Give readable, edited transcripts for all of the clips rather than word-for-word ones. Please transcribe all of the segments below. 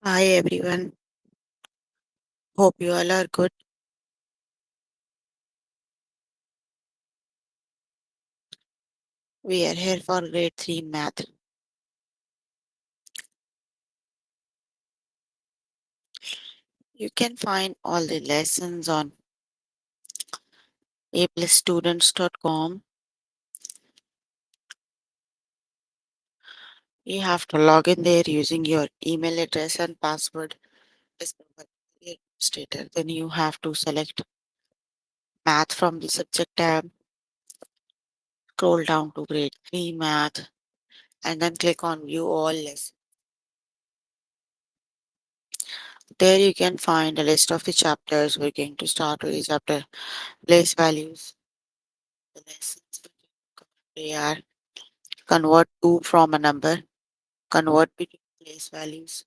Hi everyone, hope you all are good. We are here for grade 3 math. You can find all the lessons on aplusstudents.com. You have to log in there using your email address and password as per the administrator. Then you have to select math from the subject tab, scroll down to grade 3 math, and then click on view all lessons. There you can find a list of the chapters. We're going to start with the chapter place values. The lessons they are convert to from a number, convert between place values,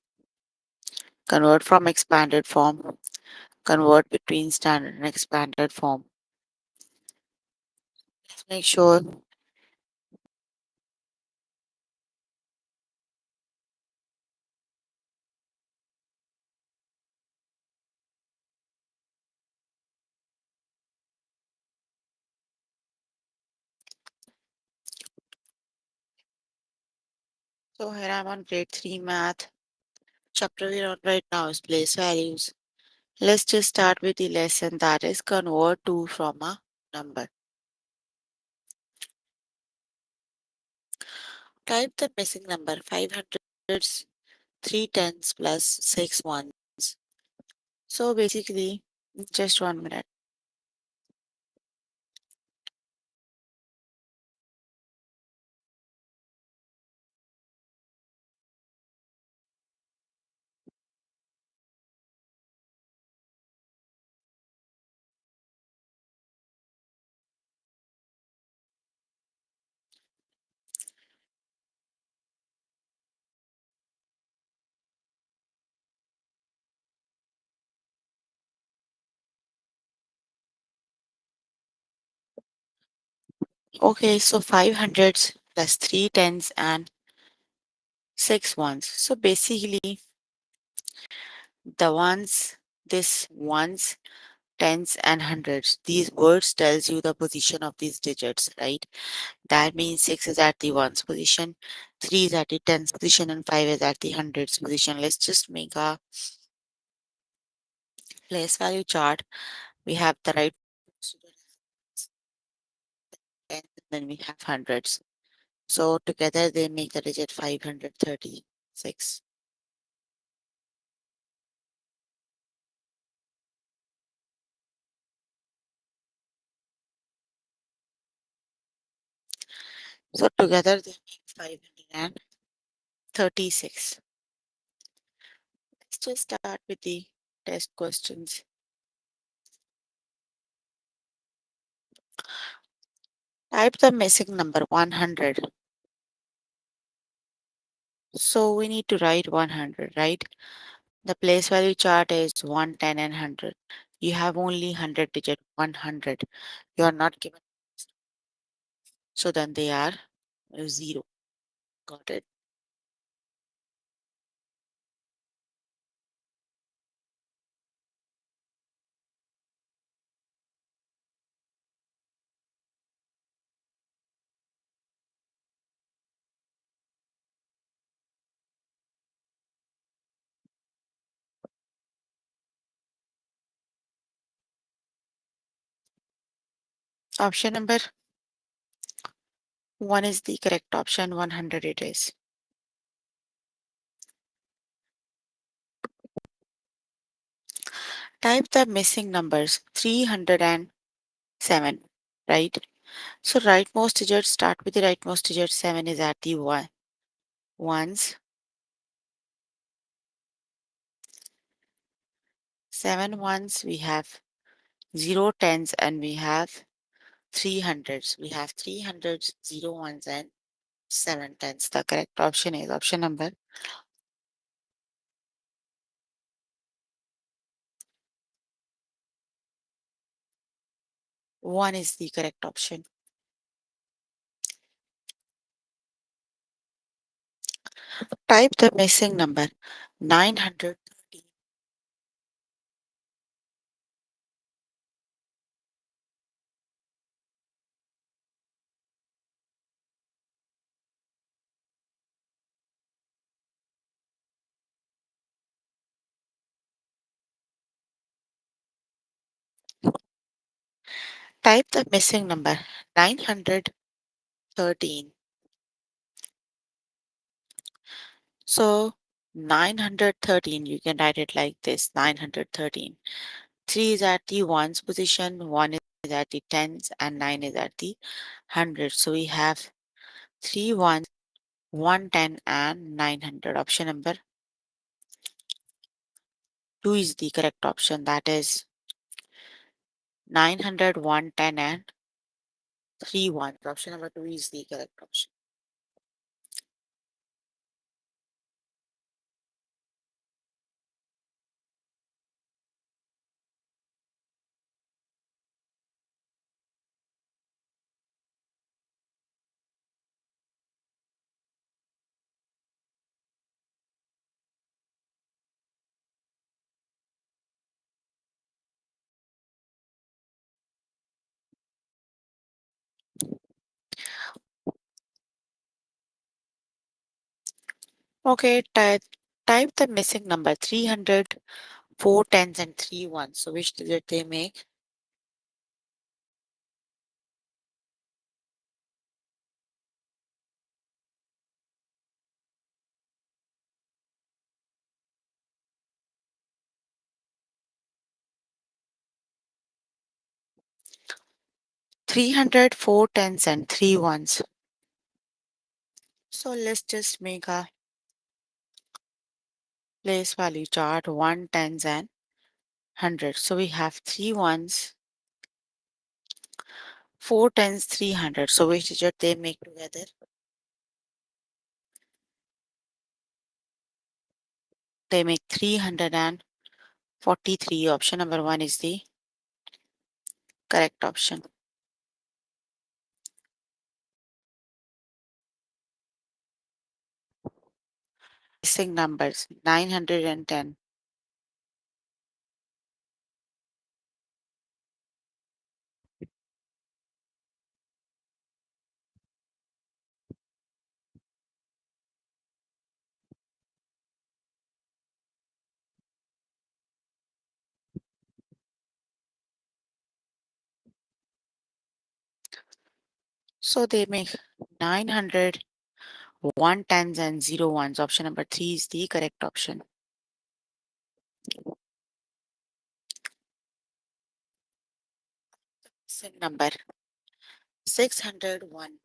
convert from expanded form, convert between standard and expanded form. Let's make sure. So here I'm on grade 3 math. Chapter we're on right now is place values. Let's just start with the lesson that is convert to from a number. Type the missing number 500s, 3 tens plus 6 ones. So basically, just 1 minute. Okay, so 500s plus 3 tens and 6 ones. So basically, the ones, this ones, tens, and hundreds, these words tells you the position of these digits, right? That means 6 is at the ones position, 3 is at the tens position, and 5 is at the hundreds position. Let's just make a place value chart. We have the right tens, and then we have hundreds. So together they make the digit 536. So together they make 536. Let's just start with the test questions. Type the missing number 100. So we need to write 100, right? The place value chart is 1, 10, and 100. You have only 100 digit 100. You are not given. So then they are 0. Got it? Option number 1 is the correct option. 100 it is. Type the missing numbers 307, right? So rightmost digit, start with the rightmost digit. 7 is at the ones. 7 ones, we have 0 tens, and we have 300s. We have 300s, 0 ones, and 7 tens. The correct option is option number 1 is the correct option. Type the missing number 913. Type the missing number 913. So 913, you can write it like this 913. 3 is at the ones position, 1 is at the tens, and 9 is at the hundreds. So we have 3 ones, 110, and 900. Option number 2 is the correct option. That is 900, 110, and 3 ones. Option number 2 is the correct option. Okay, type the missing number 300, 4 tens, and 3 ones. So which digit they make? 300, 4 tens, and 3 ones. So let's just make a place value chart 1 tens and 100. So we have 3 ones, 4 tens, 300. So which digit they make together? They make 343. Option number 1 is the correct option. Missing numbers 910. So they make 900, 1 tens, and 0 ones. Option number 3 is the correct option. Missing number 601.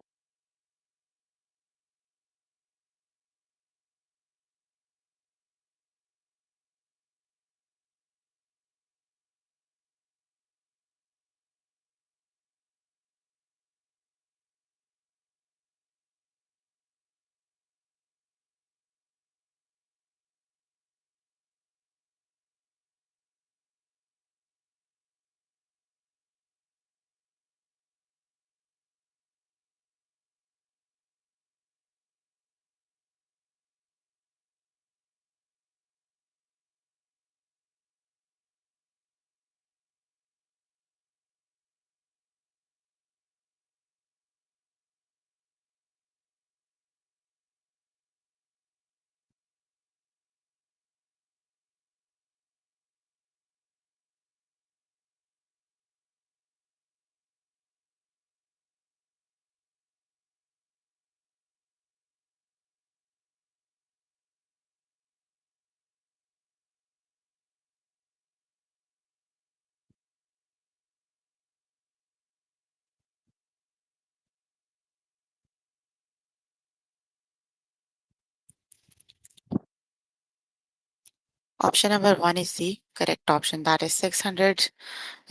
Option number 1 is the correct option. That is 600,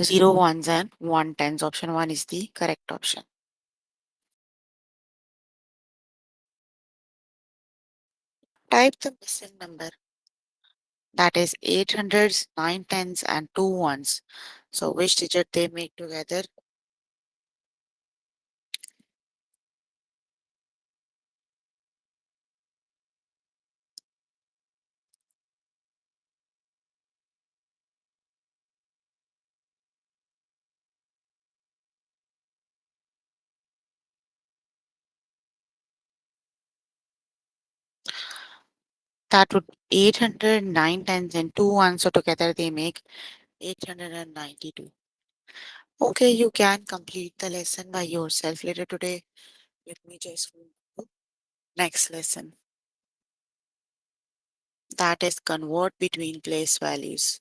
0 ones, and 1 tens. Option 1 is the correct option. Type the missing number. That is 800s, 9 tens, and 2 ones. So which digit they make together? That would 809 tens and 2 ones. So together they make 892. Okay, you can complete the lesson by yourself later today. Let me just move to next lesson. That is convert between place values.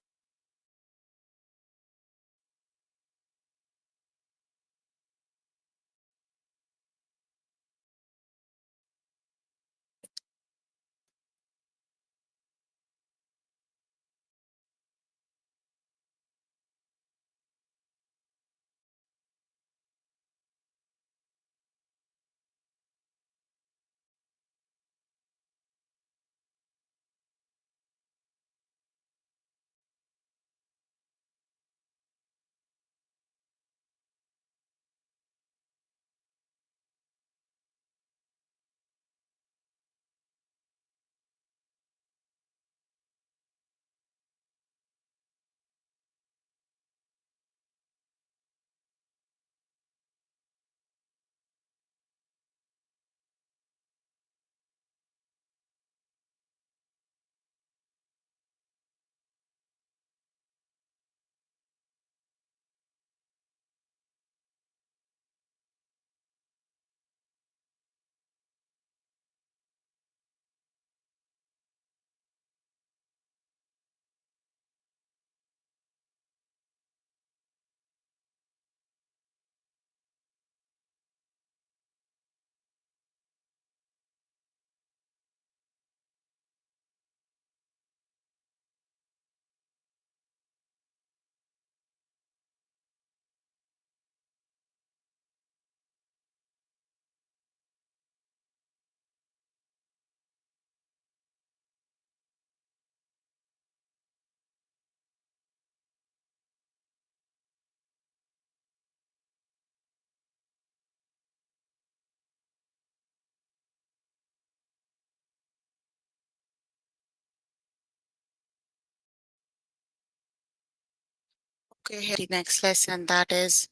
Okay, here the next lesson, that is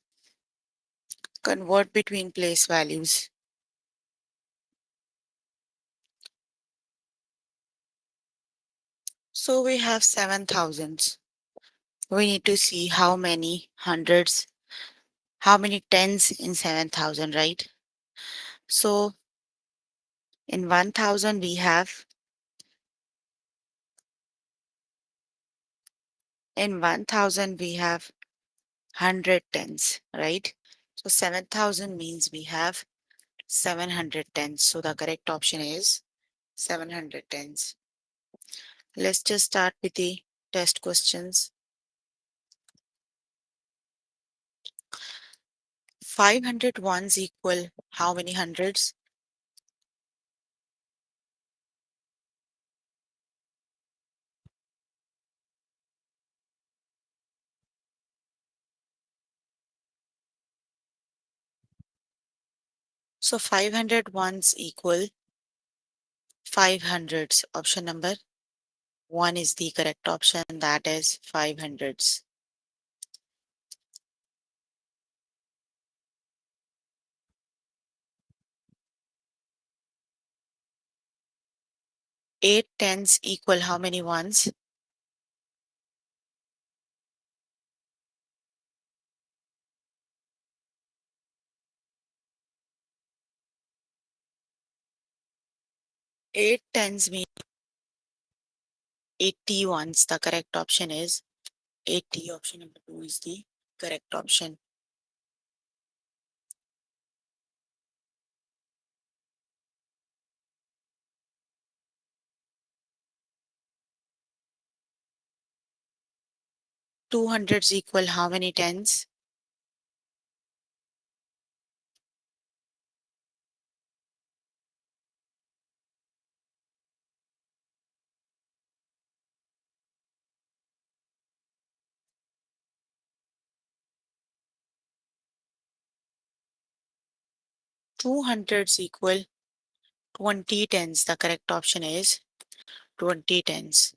convert between place values. So we have 7,000. We need to see how many hundreds, how many tens in 7,000, right? So in 1,000 we have, in 1,000 we have 100 tens, right? So 7,000 means we have 700 tens. So the correct option is 700 tens. Let's just start with the test questions. 500 ones equal how many hundreds? So 500 ones equal 5 hundreds. Option number 1 is the correct option, that is 5 hundreds. 8 tens equal how many ones? 8 tens mean 80 ones. The correct option is 80. Option number 2 is the correct option. 2 hundreds equal how many tens? Two hundreds equal 20 tens. The correct option is 20 tens.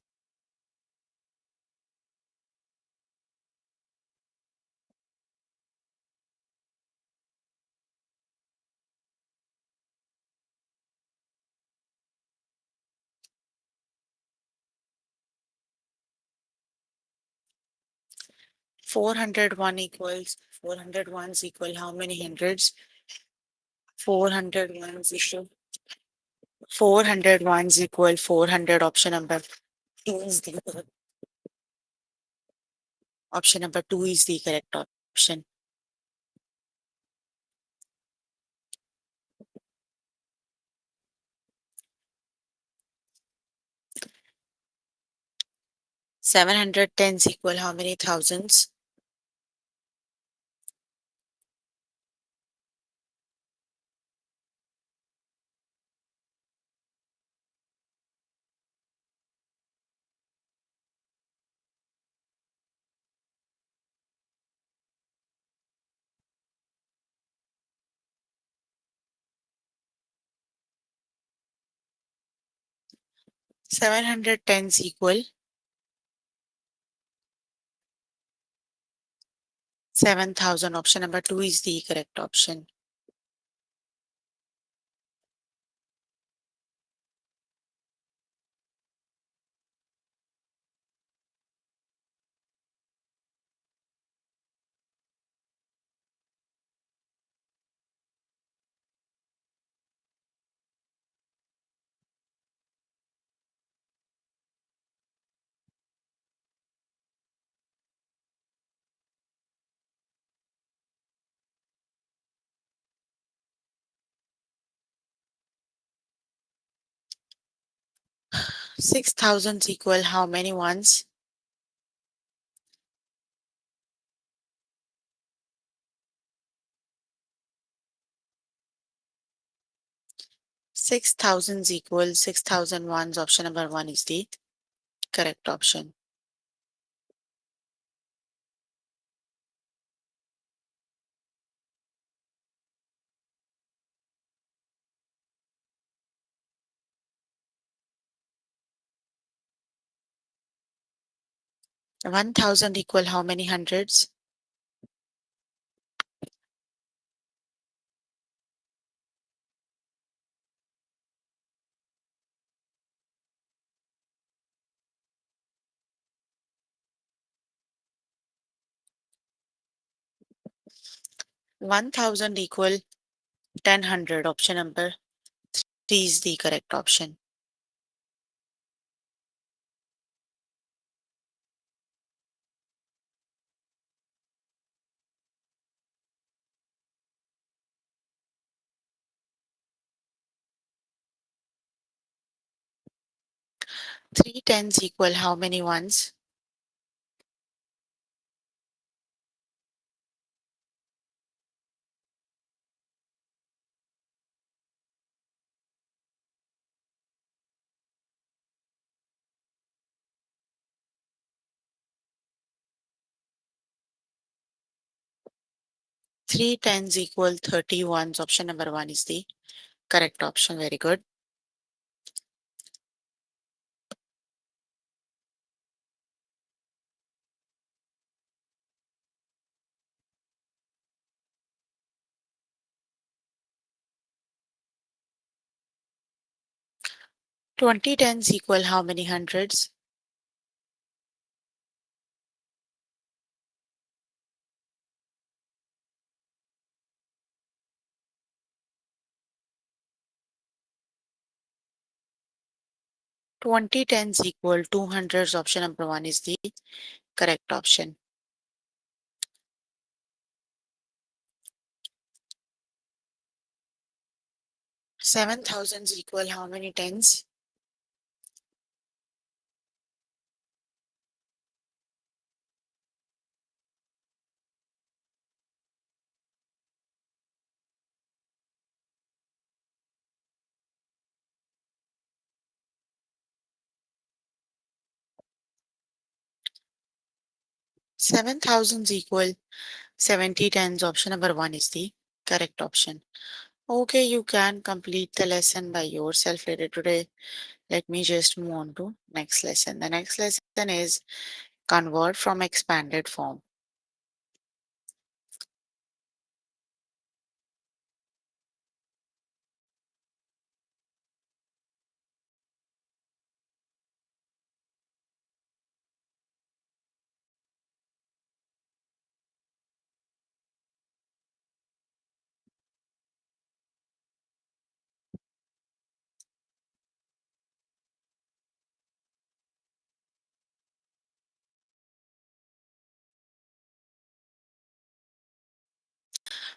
401 equals 400 ones equal how many hundreds? 400 ones equal 400 ones equal 400. Option number two is the option number two is the correct option. 710s equal how many thousands? 710s equal 7,000. Option number two is the correct option. 6,000s equal how many ones? 6,000s equal 6,000 ones. Option number one is the correct option. 1,000 equal how many hundreds? 1,000 equal 1000. Option number three is the correct option. 3 tens equal how many ones? 3 tens equal 30 ones. Option number one is the correct option. Very good. 20 tens equal how many hundreds? 20 tens equal 200s. Option number one is the correct option. 7,000s equal how many tens? 7,000s equal 70 tens. Option number one is the correct option. Okay, you can complete the lesson by yourself later today. Let me just move on to next lesson. The next lesson is convert from expanded form.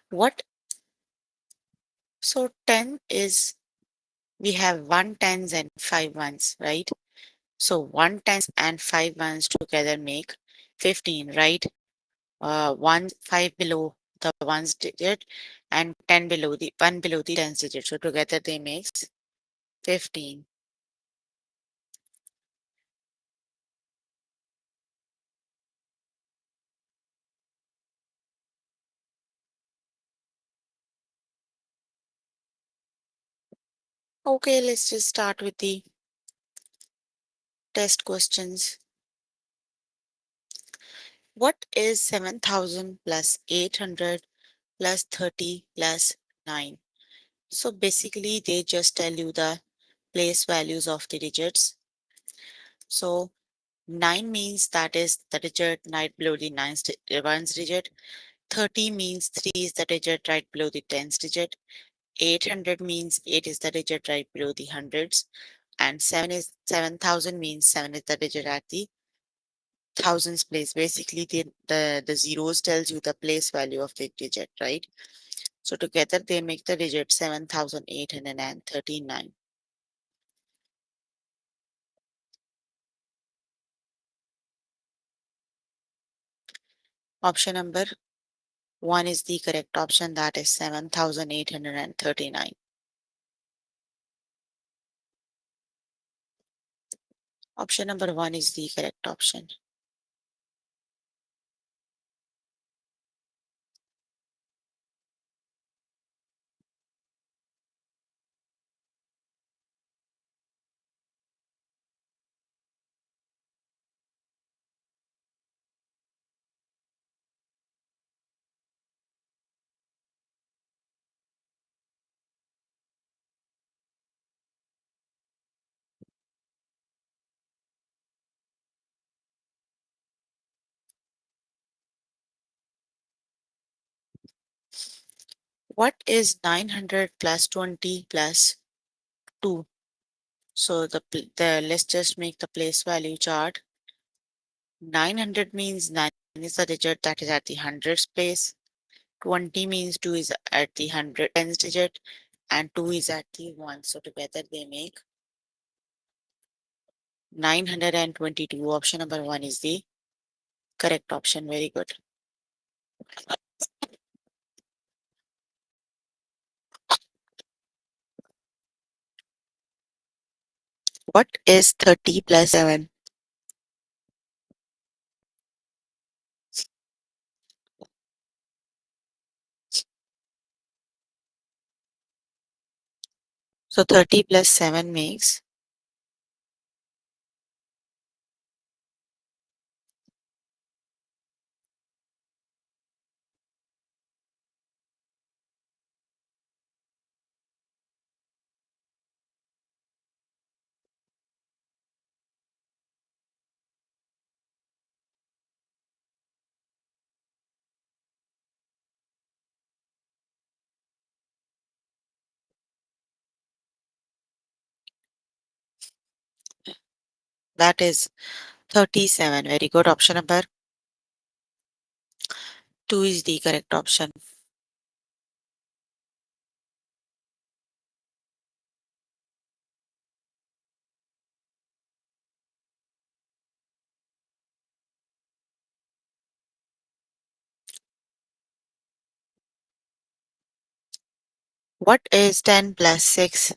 What? So 10 is, we have one tens and five ones, right? So one tens and five ones together make 15, right? One five below the ones digit and 10 below the one below the tens digit. So together they makes 15. Okay, let's just start with the test questions. What is 7,000 plus 800 plus 30 plus 9? So basically, they just tell you the place values of the digits. So 9 means that is the digit right below the ones digit. 30 means 3 is the digit right below the tens digit. 800 means 8 is the digit right below the hundreds. And 7,000 means 7 is the digit at the thousands place. Basically, the zeros tells you the place value of the digit, right? So together they make the digit 7,839. Option number 1 is the correct option, that is 7,839. Option number 1 is the correct option. What is 900 plus 20 plus 2? So let's just make the place value chart. 900 means 9 is the digit that is at the hundreds place. 20 means 2 is at the hundred tens digit and 2 is at the 1. So together they make 922. Option number 1 is the correct option. Very good. What is 30 plus 7? So 30 plus 7 makes, that is 37. Very good. Option number 2 is the correct option. What is 10 plus 6?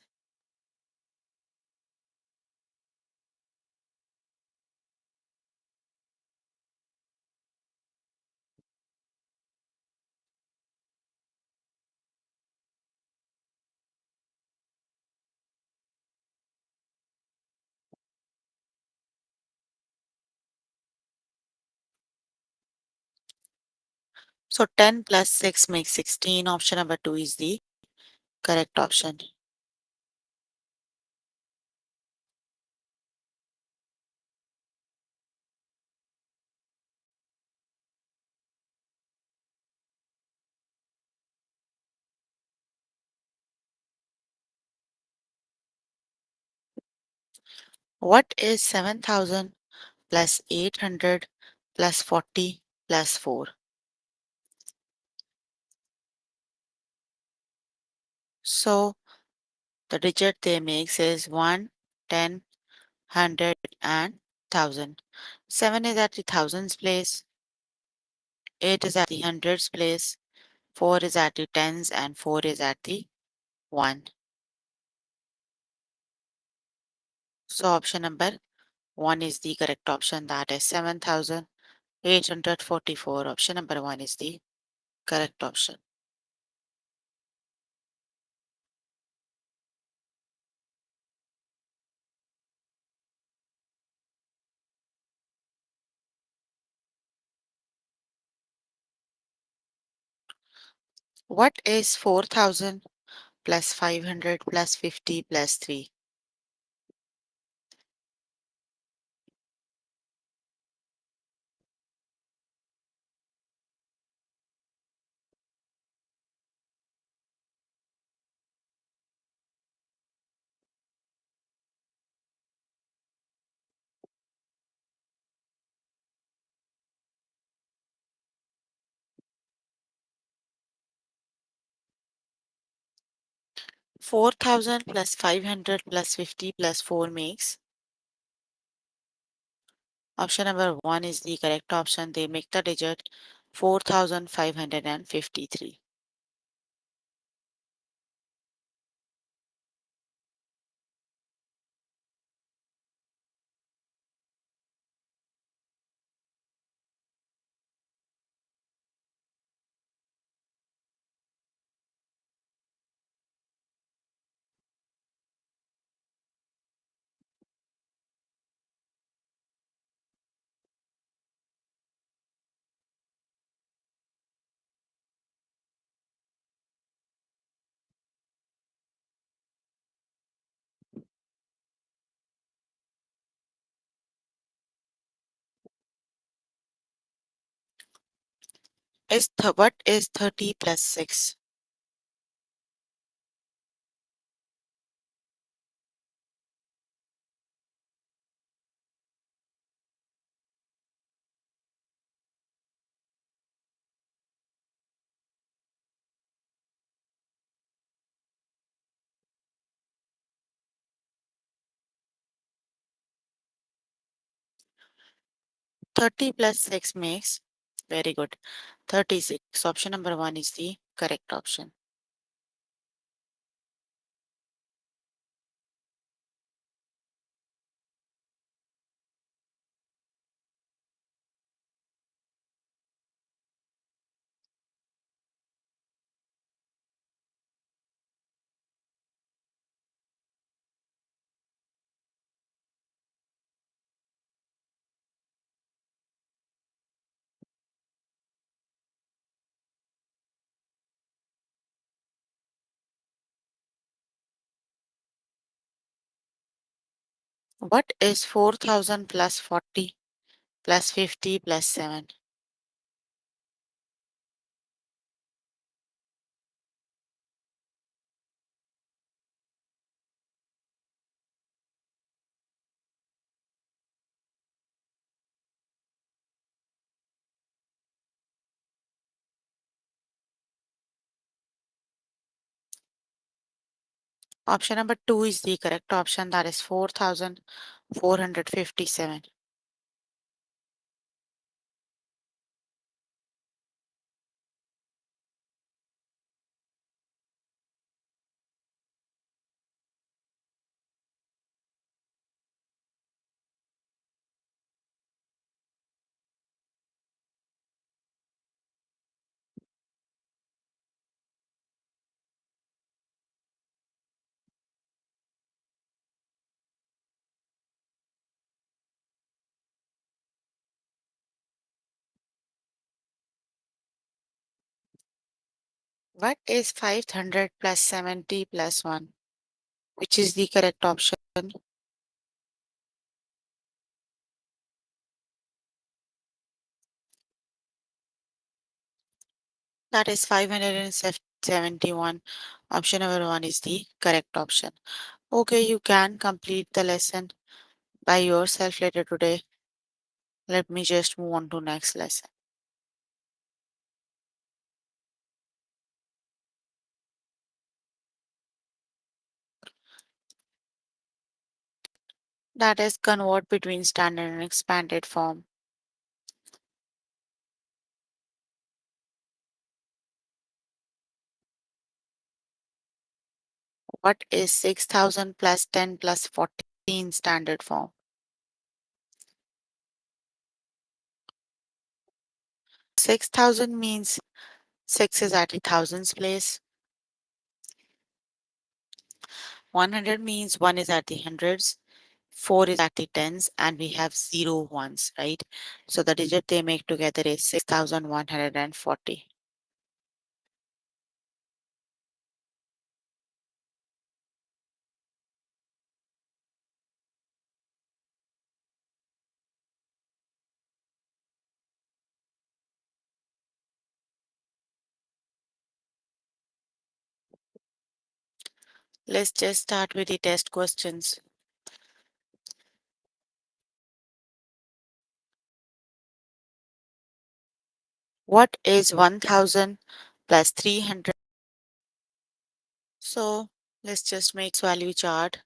So 10 plus 6 makes 16. Option number 2 is the correct option. What is 7,000 plus 800 plus 40 plus 4? So the digit they makes is 1, 10, 100 and 1000. 7 is at the thousands place, 8 is at the hundreds place, 4 is at the tens and 4 is at the 1. So option number 1 is the correct option, that is 7844. Option number 1 is the correct option. What is 4000 plus 500 plus 50 plus 3? 4000 plus 500 plus 50 plus 4 makes. Option number 1 is the correct option. They make the digit 4553. What is 30 plus 6? 30 plus 6 makes. Very good. 36. Option number 1 is the correct option. What is 4000 plus 40 plus 50 plus 7? Option number 2 is the correct option, that is 4457. What is 500 plus 70 plus 1? Which is the correct option? That is 571. Option number 1 is the correct option. Okay, you can complete the lesson by yourself later today. Let me just move on to next lesson. That is convert between standard and expanded form. What is 6000 plus 10 plus 14 standard form? 6000 means 6 is at the thousands place. 100 means 1 is at the hundreds. 4 is at the tens, and we have 0 ones, right? So the digit they make together is 6140. Let's just start with the test questions. What is 1000 plus 300? So let's just make value chart.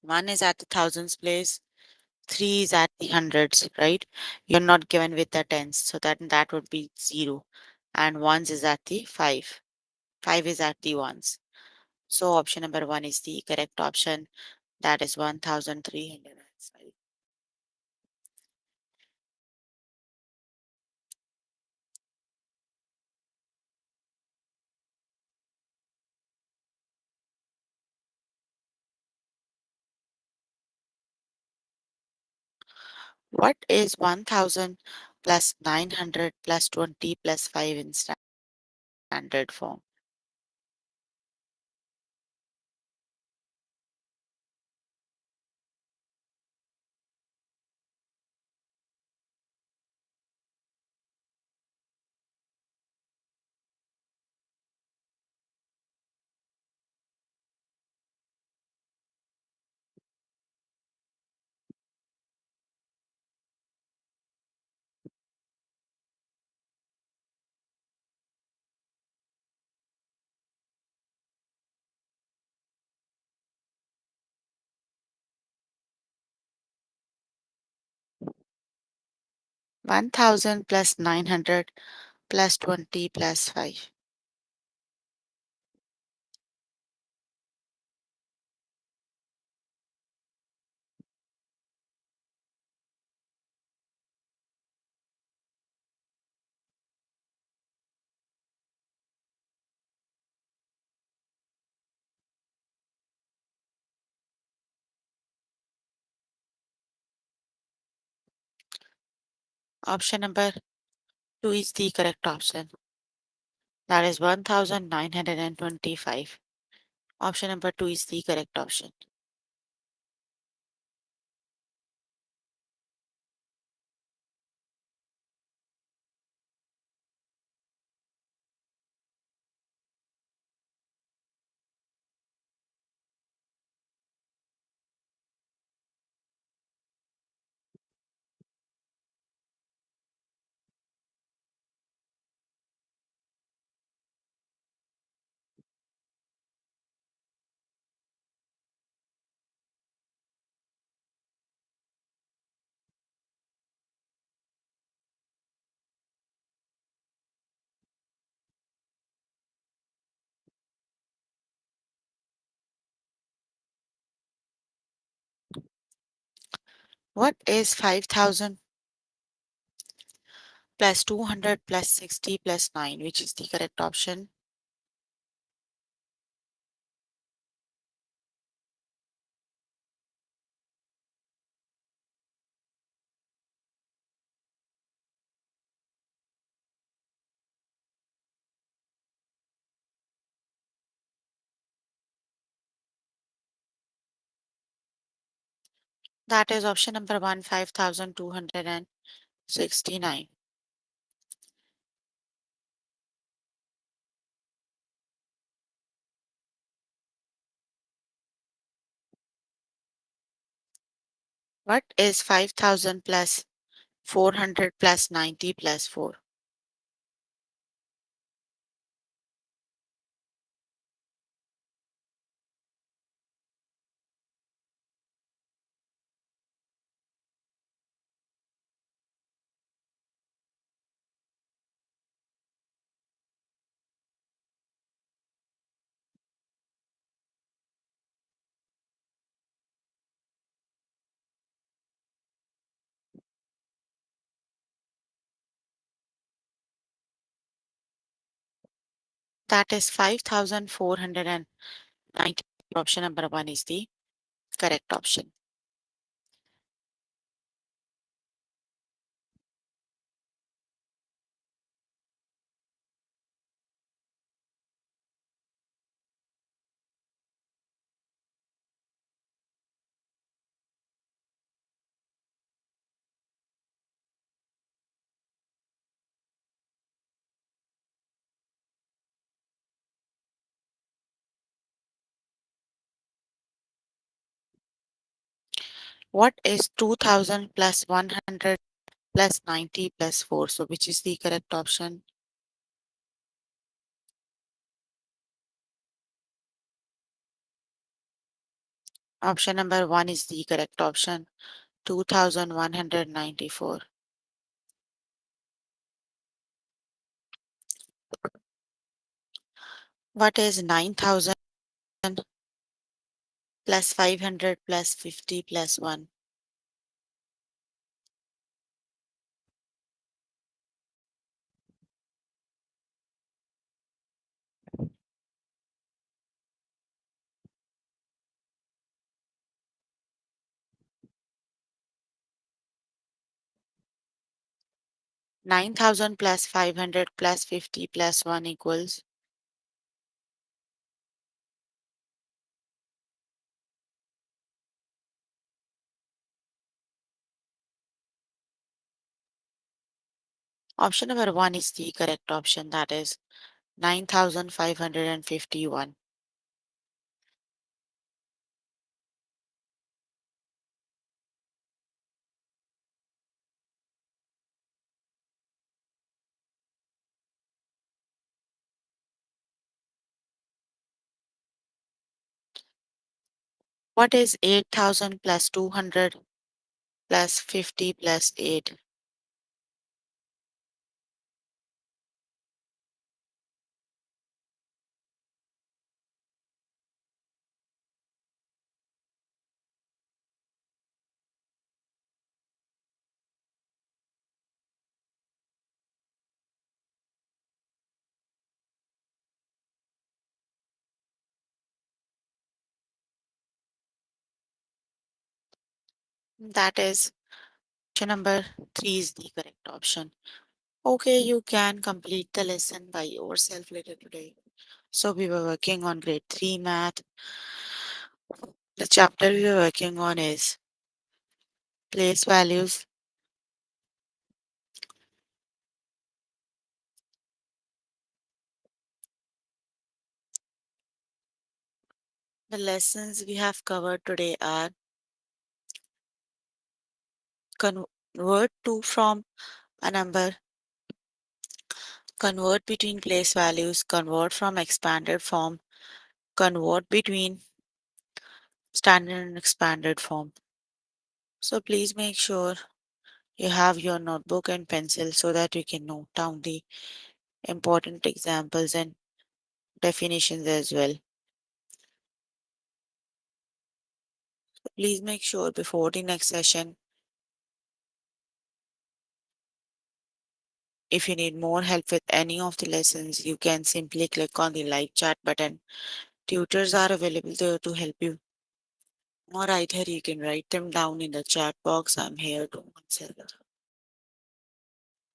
1 is at the thousands place, 3 is at the hundreds, right? You're not given with the tens, so that would be 0. And ones is at the 5. 5 is at the ones. So option number 1 is the correct option. That is 1305. What is 1000 plus 900 plus 20 plus 5 in standard form? One thousand plus 900 plus 20 plus 5. Option number 2 is the correct option. That is 1925. Option number 2 is the correct option. What is 5000 plus 200 plus 60 plus 9, which is the correct option? That is option number 1, 5269. What is 5000 plus 400 plus 90 plus 4? That is 5,490. Option number one is the correct option. What is 2,000 plus 100 plus 90 plus 4? So, which is the correct option? Option number one is the correct option, 2,194. What is 9,000 plus 500 plus 50 plus 1? 9,000 plus 500 plus 50 plus 1 equals. Option number one is the correct option, that is 9,551. What is 8,000 plus 200 plus 50 plus 8? That is option number three is the correct option. Okay, you can complete the lesson by yourself later today. So we were working on grade 3 math. The chapter we were working on is place values. The lessons we have covered today are convert to from a number, convert between place values, convert from expanded form, convert between standard and expanded form. So please make sure you have your notebook and pencil so that you can note down the important examples and definitions as well. Please make sure before the next session, if you need more help with any of the lessons, you can simply click on the live chat button. Tutors are available there to help you. Or either you can write them down in the chat box. I'm here to answer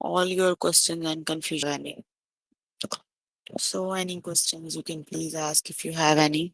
all your questions and confusion. So any questions you can please ask if you have any.